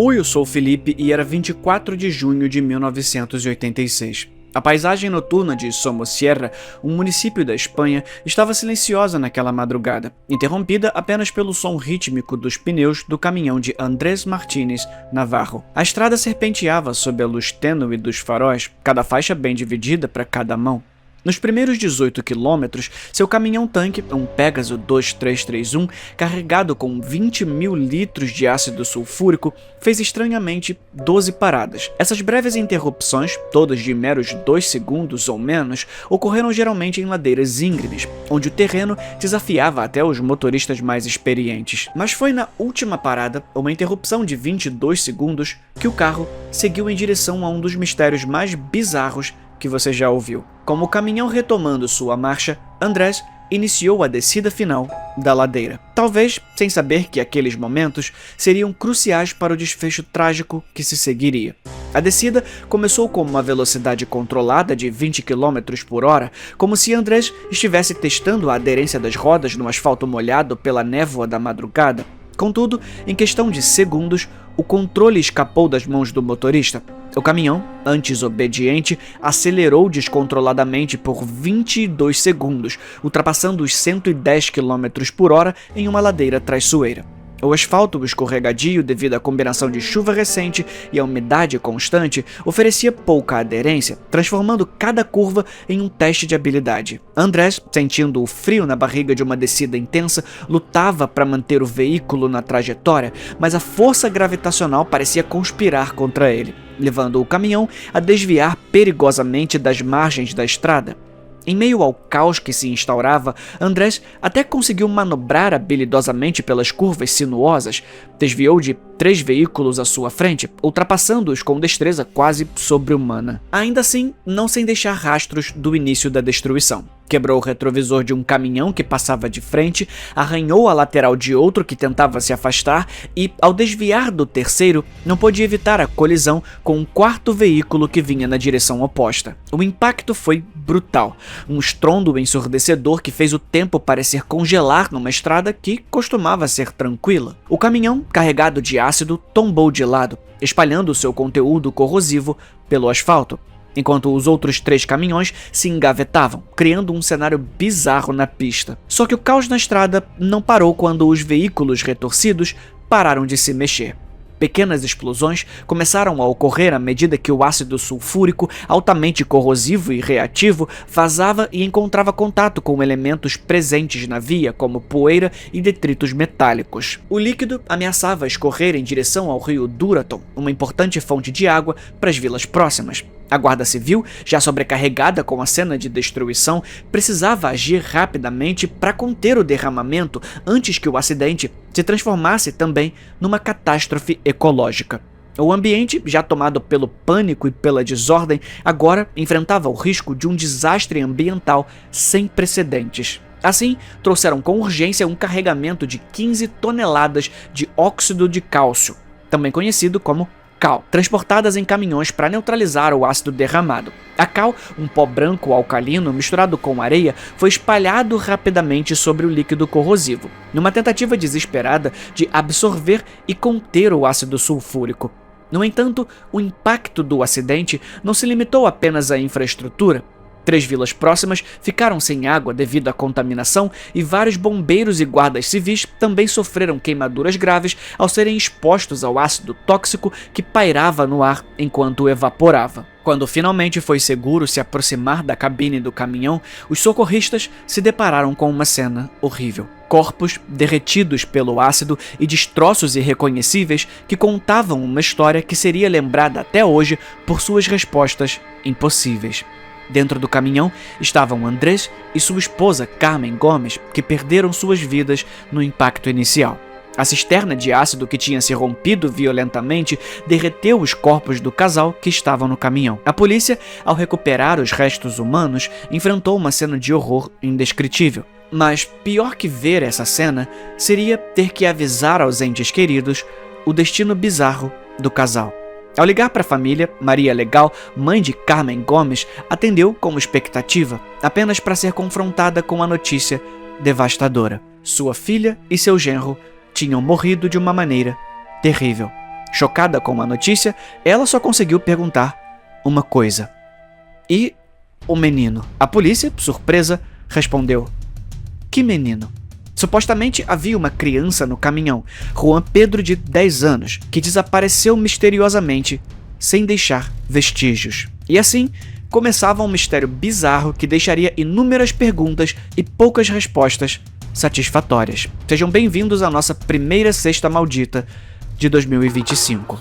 Oi, eu sou o Felipe e era 24 de junho de 1986. A paisagem noturna de Somosierra, um município da Espanha, estava silenciosa naquela madrugada, interrompida apenas pelo som rítmico dos pneus do caminhão de Andrés Martínez Navarro. A estrada serpenteava sob a luz tênue dos faróis, cada faixa bem dividida para cada mão. Nos primeiros 18 quilômetros, seu caminhão-tanque, um Pegaso 2331, carregado com 20.000 litros de ácido sulfúrico, fez estranhamente 12 paradas. Essas breves interrupções, todas de meros 2 segundos ou menos, ocorreram geralmente em ladeiras íngremes, onde o terreno desafiava até os motoristas mais experientes. Mas foi na última parada, uma interrupção de 22 segundos, que o carro seguiu em direção a um dos mistérios mais bizarros que você já ouviu. Com o caminhão retomando sua marcha, Andrés iniciou a descida final da ladeira. Talvez sem saber que aqueles momentos seriam cruciais para o desfecho trágico que se seguiria. A descida começou com uma velocidade controlada de 20 km por hora, como se Andrés estivesse testando a aderência das rodas no asfalto molhado pela névoa da madrugada. Contudo, em questão de segundos, o controle escapou das mãos do motorista. O caminhão, antes obediente, acelerou descontroladamente por 22 segundos, ultrapassando os 110 km por hora em uma ladeira traiçoeira. O asfalto escorregadio, devido à combinação de chuva recente e a umidade constante, oferecia pouca aderência, transformando cada curva em um teste de habilidade. Andrés, sentindo o frio na barriga de uma descida intensa, lutava para manter o veículo na trajetória, mas a força gravitacional parecia conspirar contra ele, levando o caminhão a desviar perigosamente das margens da estrada. Em meio ao caos que se instaurava, Andrés até conseguiu manobrar habilidosamente pelas curvas sinuosas, desviou de 3 veículos à sua frente, ultrapassando-os com destreza quase sobre-humana. Ainda assim, não sem deixar rastros do início da destruição. Quebrou o retrovisor de um caminhão que passava de frente, arranhou a lateral de outro que tentava se afastar e, ao desviar do terceiro, não pôde evitar a colisão com um quarto veículo que vinha na direção oposta. O impacto foi brutal, um estrondo ensurdecedor que fez o tempo parecer congelar numa estrada que costumava ser tranquila. O caminhão, carregado de ácido, tombou de lado, espalhando seu conteúdo corrosivo pelo asfalto, enquanto os outros 3 caminhões se engavetavam, criando um cenário bizarro na pista. Só que o caos na estrada não parou quando os veículos retorcidos pararam de se mexer. Pequenas explosões começaram a ocorrer à medida que o ácido sulfúrico, altamente corrosivo e reativo, vazava e encontrava contato com elementos presentes na via, como poeira e detritos metálicos. O líquido ameaçava escorrer em direção ao rio Duraton, uma importante fonte de água para as vilas próximas. A Guarda Civil, já sobrecarregada com a cena de destruição, precisava agir rapidamente para conter o derramamento antes que o acidente se transformasse também numa catástrofe ecológica. O ambiente, já tomado pelo pânico e pela desordem, agora enfrentava o risco de um desastre ambiental sem precedentes. Assim, trouxeram com urgência um carregamento de 15 toneladas de óxido de cálcio, também conhecido como cal, transportadas em caminhões para neutralizar o ácido derramado. A cal, um pó branco alcalino misturado com areia, foi espalhado rapidamente sobre o líquido corrosivo, numa tentativa desesperada de absorver e conter o ácido sulfúrico. No entanto, o impacto do acidente não se limitou apenas à infraestrutura. 3 vilas próximas ficaram sem água devido à contaminação e vários bombeiros e guardas civis também sofreram queimaduras graves ao serem expostos ao ácido tóxico que pairava no ar enquanto evaporava. Quando finalmente foi seguro se aproximar da cabine do caminhão, os socorristas se depararam com uma cena horrível. Corpos derretidos pelo ácido e destroços irreconhecíveis que contavam uma história que seria lembrada até hoje por suas respostas impossíveis. Dentro do caminhão estavam Andrés e sua esposa Carmen Gomes, que perderam suas vidas no impacto inicial. A cisterna de ácido que tinha se rompido violentamente derreteu os corpos do casal que estavam no caminhão. A polícia, ao recuperar os restos humanos, enfrentou uma cena de horror indescritível. Mas pior que ver essa cena seria ter que avisar aos entes queridos o destino bizarro do casal. Ao ligar para a família, Maria Legal, mãe de Carmen Gomes, atendeu com expectativa, apenas para ser confrontada com a notícia devastadora. Sua filha e seu genro tinham morrido de uma maneira terrível. Chocada com a notícia, ela só conseguiu perguntar uma coisa: e o menino? A polícia, surpresa, respondeu: que menino? Supostamente havia uma criança no caminhão, Juan Pedro, de 10 anos, que desapareceu misteriosamente, sem deixar vestígios. E assim, começava um mistério bizarro que deixaria inúmeras perguntas e poucas respostas satisfatórias. Sejam bem-vindos à nossa primeira Sexta Maldita de 2025.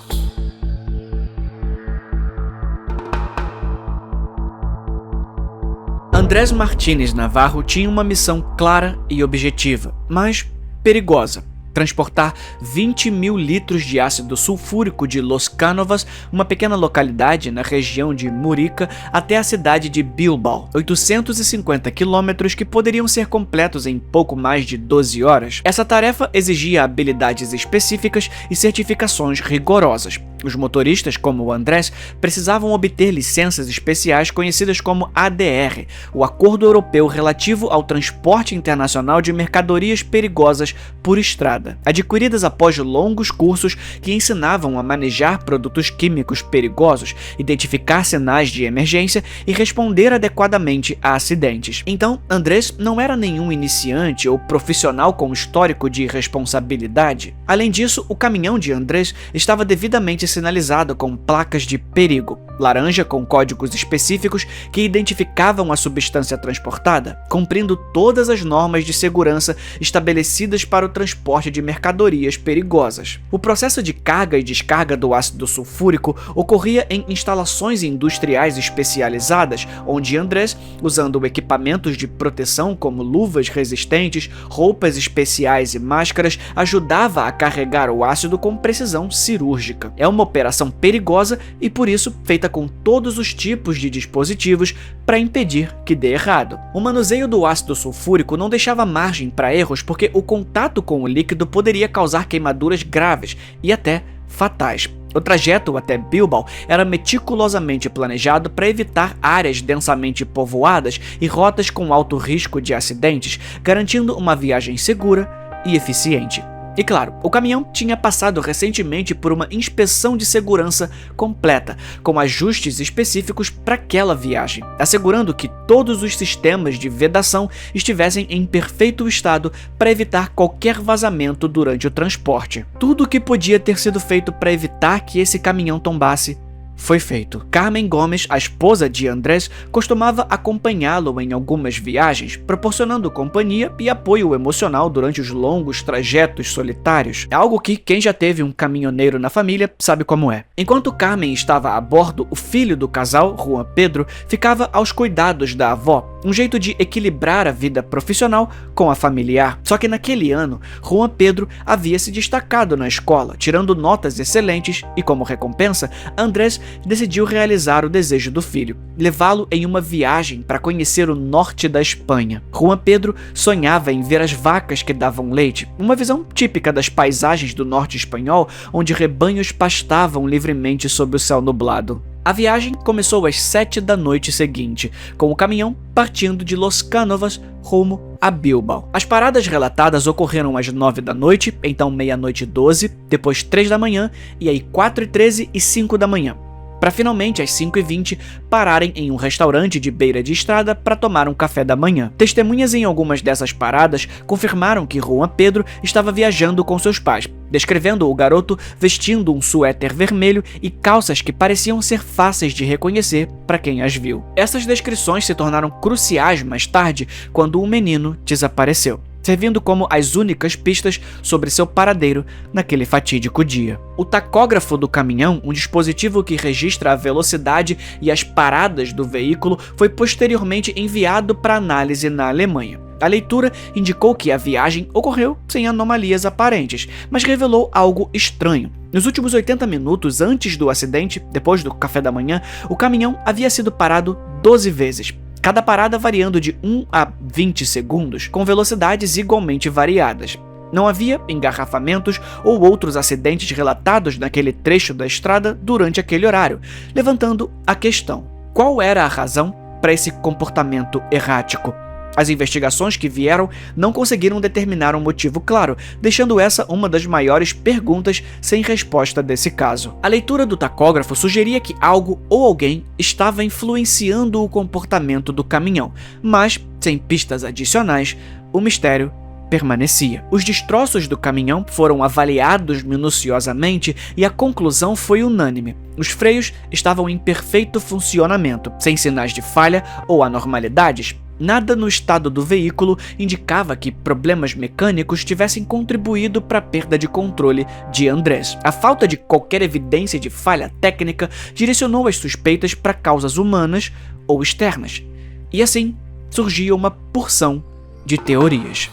Andrés Martínez Navarro tinha uma missão clara e objetiva, mas perigosa: transportar 20.000 litros de ácido sulfúrico de Los Cánovas, uma pequena localidade na região de Murica, até a cidade de Bilbao, 850 quilômetros que poderiam ser completos em pouco mais de 12 horas. Essa tarefa exigia habilidades específicas e certificações rigorosas. Os motoristas, como o Andrés, precisavam obter licenças especiais conhecidas como ADR, o Acordo Europeu relativo ao transporte internacional de mercadorias perigosas por estrada, adquiridas após longos cursos que ensinavam a manejar produtos químicos perigosos, identificar sinais de emergência e responder adequadamente a acidentes. Então, Andrés não era nenhum iniciante ou profissional com histórico de responsabilidade. Além disso, o caminhão de Andrés estava devidamente sinalizado com placas de perigo, laranja com códigos específicos que identificavam a substância transportada, cumprindo todas as normas de segurança estabelecidas para o transporte de mercadorias perigosas. O processo de carga e descarga do ácido sulfúrico ocorria em instalações industriais especializadas, onde Andrés, usando equipamentos de proteção como luvas resistentes, roupas especiais e máscaras, ajudava a carregar o ácido com precisão cirúrgica. É uma operação perigosa e, por isso, feita com todos os tipos de dispositivos para impedir que dê errado. O manuseio do ácido sulfúrico não deixava margem para erros porque o contato com o líquido poderia causar queimaduras graves e até fatais. O trajeto até Bilbao era meticulosamente planejado para evitar áreas densamente povoadas e rotas com alto risco de acidentes, garantindo uma viagem segura e eficiente. E claro, o caminhão tinha passado recentemente por uma inspeção de segurança completa, com ajustes específicos para aquela viagem, assegurando que todos os sistemas de vedação estivessem em perfeito estado para evitar qualquer vazamento durante o transporte. Tudo o que podia ter sido feito para evitar que esse caminhão tombasse foi feito. Carmen Gomes, a esposa de Andrés, costumava acompanhá-lo em algumas viagens, proporcionando companhia e apoio emocional durante os longos trajetos solitários. É algo que quem já teve um caminhoneiro na família sabe como é. Enquanto Carmen estava a bordo, o filho do casal, Juan Pedro, ficava aos cuidados da avó, um jeito de equilibrar a vida profissional com a familiar. Só que naquele ano, Juan Pedro havia se destacado na escola, tirando notas excelentes e, como recompensa, Andrés decidiu realizar o desejo do filho, levá-lo em uma viagem para conhecer o norte da Espanha. Juan Pedro sonhava em ver as vacas que davam leite, uma visão típica das paisagens do norte espanhol, onde rebanhos pastavam livremente sob o céu nublado. A viagem começou às 7 da noite seguinte, com o caminhão partindo de Los Cánovas rumo a Bilbao. As paradas relatadas ocorreram às 9 da noite, então meia-noite e 12, depois 3 da manhã e aí 4h13 e 5 da manhã. Para finalmente, às 5h20, pararem em um restaurante de beira de estrada para tomar um café da manhã. Testemunhas em algumas dessas paradas confirmaram que Juan Pedro estava viajando com seus pais, descrevendo o garoto vestindo um suéter vermelho e calças que pareciam ser fáceis de reconhecer para quem as viu. Essas descrições se tornaram cruciais mais tarde, quando o menino desapareceu, servindo como as únicas pistas sobre seu paradeiro naquele fatídico dia. O tacógrafo do caminhão, um dispositivo que registra a velocidade e as paradas do veículo, foi posteriormente enviado para análise na Alemanha. A leitura indicou que a viagem ocorreu sem anomalias aparentes, mas revelou algo estranho. Nos últimos 80 minutos antes do acidente, depois do café da manhã, o caminhão havia sido parado 12 vezes. Cada parada variando de 1 a 20 segundos, com velocidades igualmente variadas. Não havia engarrafamentos ou outros acidentes relatados naquele trecho da estrada durante aquele horário, levantando a questão: qual era a razão para esse comportamento errático? As investigações que vieram não conseguiram determinar um motivo claro, deixando essa uma das maiores perguntas sem resposta desse caso. A leitura do tacógrafo sugeria que algo ou alguém estava influenciando o comportamento do caminhão, mas, sem pistas adicionais, o mistério permanecia. Os destroços do caminhão foram avaliados minuciosamente e a conclusão foi unânime. Os freios estavam em perfeito funcionamento, sem sinais de falha ou anormalidades. Nada no estado do veículo indicava que problemas mecânicos tivessem contribuído para a perda de controle de Andrés. A falta de qualquer evidência de falha técnica direcionou as suspeitas para causas humanas ou externas. E assim surgia uma porção de teorias.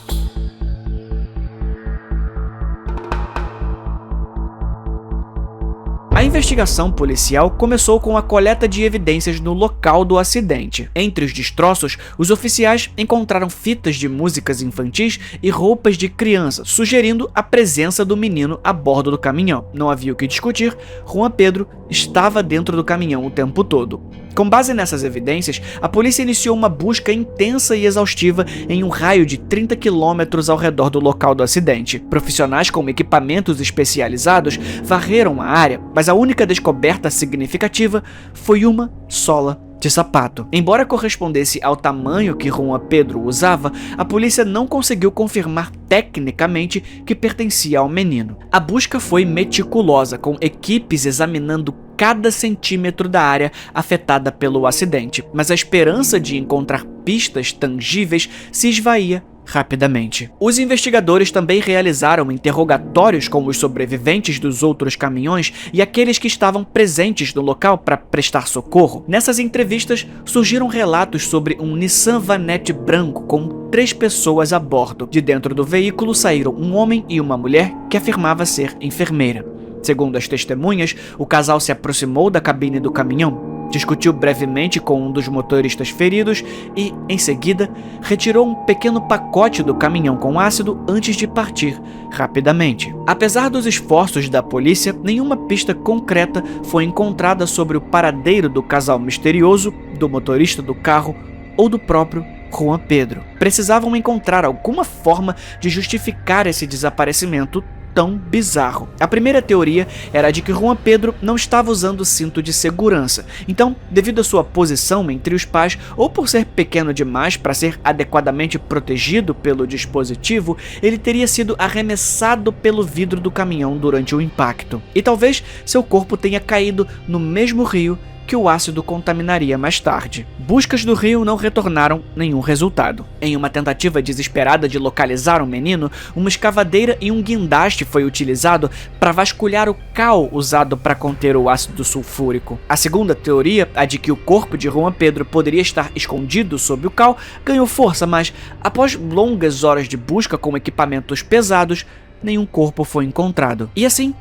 A investigação policial começou com a coleta de evidências no local do acidente. Entre os destroços, os oficiais encontraram fitas de músicas infantis e roupas de criança, sugerindo a presença do menino a bordo do caminhão. Não havia o que discutir, Juan Pedro estava dentro do caminhão o tempo todo. Com base nessas evidências, a polícia iniciou uma busca intensa e exaustiva em um raio de 30 quilômetros ao redor do local do acidente. Profissionais com equipamentos especializados varreram a área, mas a única descoberta significativa foi uma sola de sapato. Embora correspondesse ao tamanho que Juan Pedro usava, a polícia não conseguiu confirmar tecnicamente que pertencia ao menino. A busca foi meticulosa, com equipes examinando cada centímetro da área afetada pelo acidente, mas a esperança de encontrar pistas tangíveis se esvaía rapidamente. Os investigadores também realizaram interrogatórios com os sobreviventes dos outros caminhões e aqueles que estavam presentes no local para prestar socorro. Nessas entrevistas surgiram relatos sobre um Nissan Vanette branco com 3 pessoas a bordo. De dentro do veículo saíram um homem e uma mulher que afirmava ser enfermeira. Segundo as testemunhas, o casal se aproximou da cabine do caminhão, discutiu brevemente com um dos motoristas feridos e, em seguida, retirou um pequeno pacote do caminhão com ácido antes de partir rapidamente. Apesar dos esforços da polícia, nenhuma pista concreta foi encontrada sobre o paradeiro do casal misterioso, do motorista do carro ou do próprio Juan Pedro. Precisavam encontrar alguma forma de justificar esse desaparecimento tão bizarro. A primeira teoria era de que Juan Pedro não estava usando cinto de segurança. Então, devido à sua posição entre os pais, ou por ser pequeno demais para ser adequadamente protegido pelo dispositivo, ele teria sido arremessado pelo vidro do caminhão durante o impacto. E talvez seu corpo tenha caído no mesmo rio que o ácido contaminaria mais tarde. Buscas do rio não retornaram nenhum resultado. Em uma tentativa desesperada de localizar o menino, uma escavadeira e um guindaste foi utilizado para vasculhar o cal usado para conter o ácido sulfúrico. A segunda teoria, a de que o corpo de Juan Pedro poderia estar escondido sob o cal, ganhou força, mas após longas horas de busca com equipamentos pesados, nenhum corpo foi encontrado. E assim,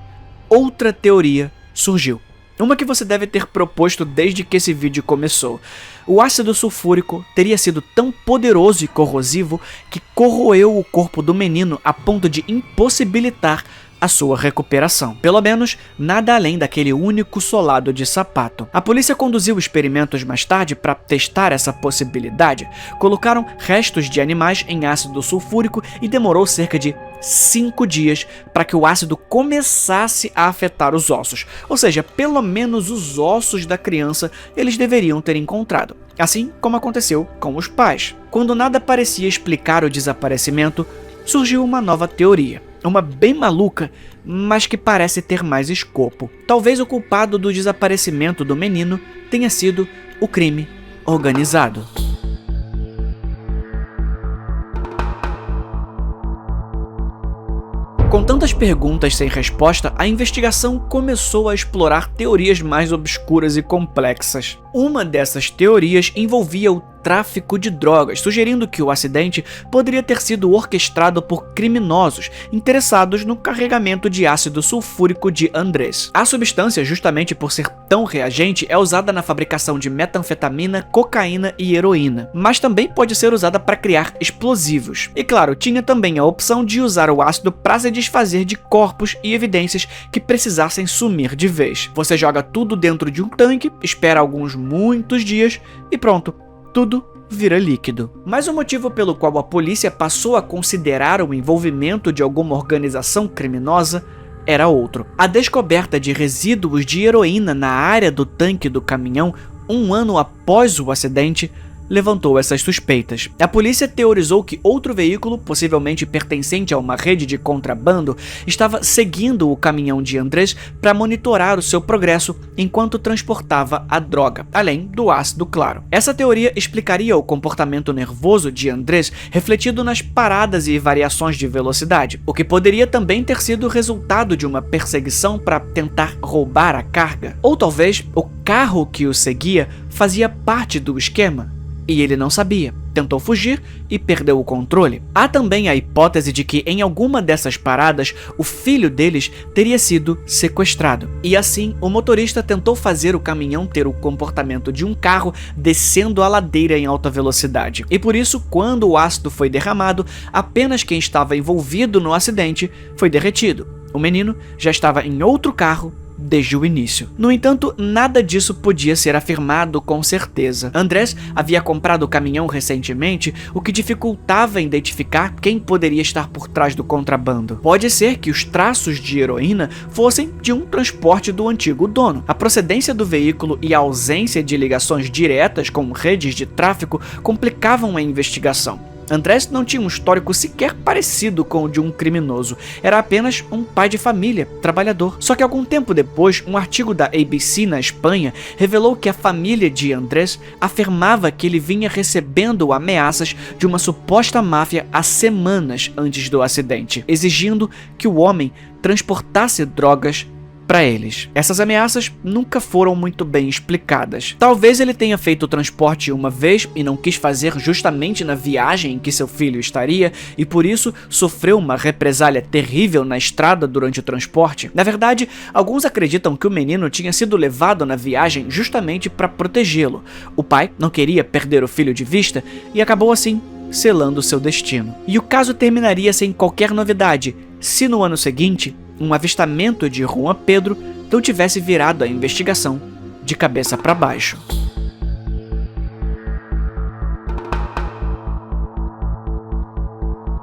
outra teoria surgiu. Uma que você deve ter proposto desde que esse vídeo começou. O ácido sulfúrico teria sido tão poderoso e corrosivo que corroeu o corpo do menino a ponto de impossibilitar a sua recuperação. Pelo menos, nada além daquele único solado de sapato. A polícia conduziu experimentos mais tarde para testar essa possibilidade. Colocaram restos de animais em ácido sulfúrico e demorou cerca de 5 dias para que o ácido começasse a afetar os ossos. Ou seja, pelo menos os ossos da criança eles deveriam ter encontrado. Assim como aconteceu com os pais. Quando nada parecia explicar o desaparecimento, surgiu uma nova teoria. Uma bem maluca, mas que parece ter mais escopo. Talvez o culpado do desaparecimento do menino tenha sido o crime organizado. Com tantas perguntas sem resposta, a investigação começou a explorar teorias mais obscuras e complexas. Uma dessas teorias envolvia o tráfico de drogas, sugerindo que o acidente poderia ter sido orquestrado por criminosos interessados no carregamento de ácido sulfúrico de Andrés. A substância, justamente por ser tão reagente, é usada na fabricação de metanfetamina, cocaína e heroína, mas também pode ser usada para criar explosivos. E claro, tinha também a opção de usar o ácido para se desfazer de corpos e evidências que precisassem sumir de vez. Você joga tudo dentro de um tanque, espera muitos dias e pronto. Tudo vira líquido. Mas o motivo pelo qual a polícia passou a considerar o envolvimento de alguma organização criminosa era outro. A descoberta de resíduos de heroína na área do tanque do caminhão 1 ano após o acidente levantou essas suspeitas. A polícia teorizou que outro veículo, possivelmente pertencente a uma rede de contrabando, estava seguindo o caminhão de Andrés para monitorar o seu progresso enquanto transportava a droga, além do ácido claro. Essa teoria explicaria o comportamento nervoso de Andrés refletido nas paradas e variações de velocidade, o que poderia também ter sido resultado de uma perseguição para tentar roubar a carga. Ou talvez o carro que o seguia fazia parte do esquema e ele não sabia, tentou fugir e perdeu o controle. Há também a hipótese de que em alguma dessas paradas o filho deles teria sido sequestrado. E assim, o motorista tentou fazer o caminhão ter o comportamento de um carro descendo a ladeira em alta velocidade. E por isso, quando o ácido foi derramado, apenas quem estava envolvido no acidente foi derretido. O menino já estava em outro carro desde o início. No entanto, nada disso podia ser afirmado com certeza. Andrés havia comprado o caminhão recentemente, o que dificultava identificar quem poderia estar por trás do contrabando. Pode ser que os traços de heroína fossem de um transporte do antigo dono. A procedência do veículo e a ausência de ligações diretas com redes de tráfico complicavam a investigação. Andrés não tinha um histórico sequer parecido com o de um criminoso. Era apenas um pai de família, trabalhador. Só que algum tempo depois, um artigo da ABC na Espanha revelou que a família de Andrés afirmava que ele vinha recebendo ameaças de uma suposta máfia há semanas antes do acidente, exigindo que o homem transportasse drogas para eles. Essas ameaças nunca foram muito bem explicadas. Talvez ele tenha feito o transporte uma vez e não quis fazer justamente na viagem em que seu filho estaria e por isso sofreu uma represália terrível na estrada durante o transporte. Na verdade, alguns acreditam que o menino tinha sido levado na viagem justamente para protegê-lo. O pai não queria perder o filho de vista e acabou assim selando seu destino. E o caso terminaria sem qualquer novidade se no ano seguinte um avistamento de Juan Pedro não tivesse virado a investigação de cabeça para baixo.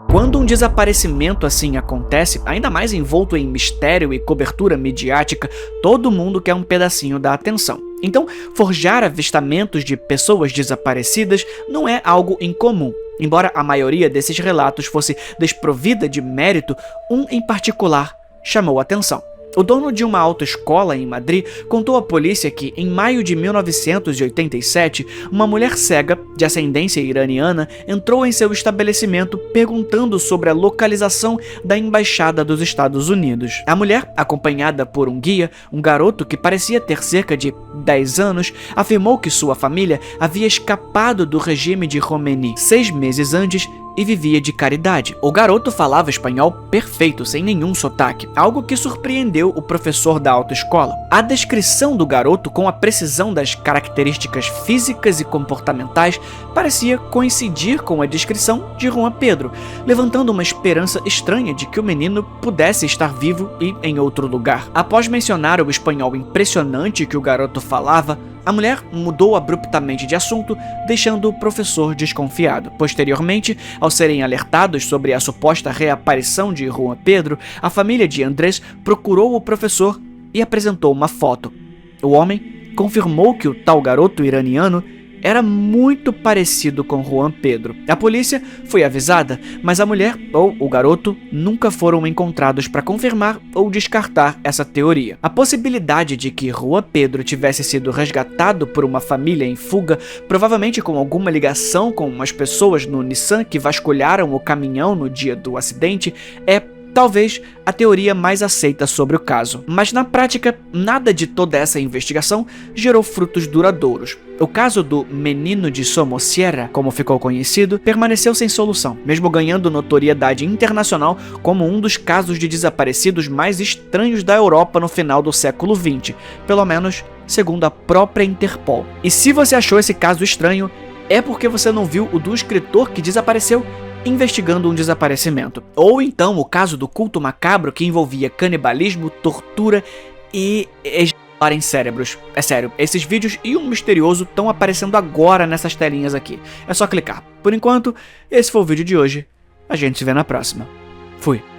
Quando um desaparecimento assim acontece, ainda mais envolto em mistério e cobertura midiática, todo mundo quer um pedacinho da atenção. Então, forjar avistamentos de pessoas desaparecidas não é algo incomum. Embora a maioria desses relatos fosse desprovida de mérito, um em particular chamou a atenção. O dono de uma autoescola em Madrid contou à polícia que, em maio de 1987, uma mulher cega, de ascendência iraniana, entrou em seu estabelecimento perguntando sobre a localização da embaixada dos Estados Unidos. A mulher, acompanhada por um guia, um garoto que parecia ter cerca de 10 anos, afirmou que sua família havia escapado do regime de Khomeini 6 meses antes e vivia de caridade. O garoto falava espanhol perfeito, sem nenhum sotaque, algo que surpreendeu o professor da autoescola. A descrição do garoto, com a precisão das características físicas e comportamentais, parecia coincidir com a descrição de Juan Pedro, levantando uma esperança estranha de que o menino pudesse estar vivo e em outro lugar. Após mencionar o espanhol impressionante que o garoto falava, a mulher mudou abruptamente de assunto, deixando o professor desconfiado. Posteriormente, ao serem alertados sobre a suposta reaparição de Juan Pedro, a família de Andrés procurou o professor e apresentou uma foto. O homem confirmou que o tal garoto iraniano era muito parecido com Juan Pedro. A polícia foi avisada, mas a mulher ou o garoto nunca foram encontrados para confirmar ou descartar essa teoria. A possibilidade de que Juan Pedro tivesse sido resgatado por uma família em fuga, provavelmente com alguma ligação com as pessoas no Nissan que vasculharam o caminhão no dia do acidente, é talvez a teoria mais aceita sobre o caso. Mas na prática, nada de toda essa investigação gerou frutos duradouros. O caso do menino de Somosierra, como ficou conhecido, permaneceu sem solução, mesmo ganhando notoriedade internacional como um dos casos de desaparecidos mais estranhos da Europa no final do século XX, pelo menos segundo a própria Interpol. E se você achou esse caso estranho, é porque você não viu o do escritor que desapareceu investigando um desaparecimento. Ou então o caso do culto macabro que envolvia canibalismo, tortura e em cérebros. É sério, esses vídeos e um misterioso estão aparecendo agora nessas telinhas aqui. É só clicar. Por enquanto, esse foi o vídeo de hoje. A gente se vê na próxima. Fui.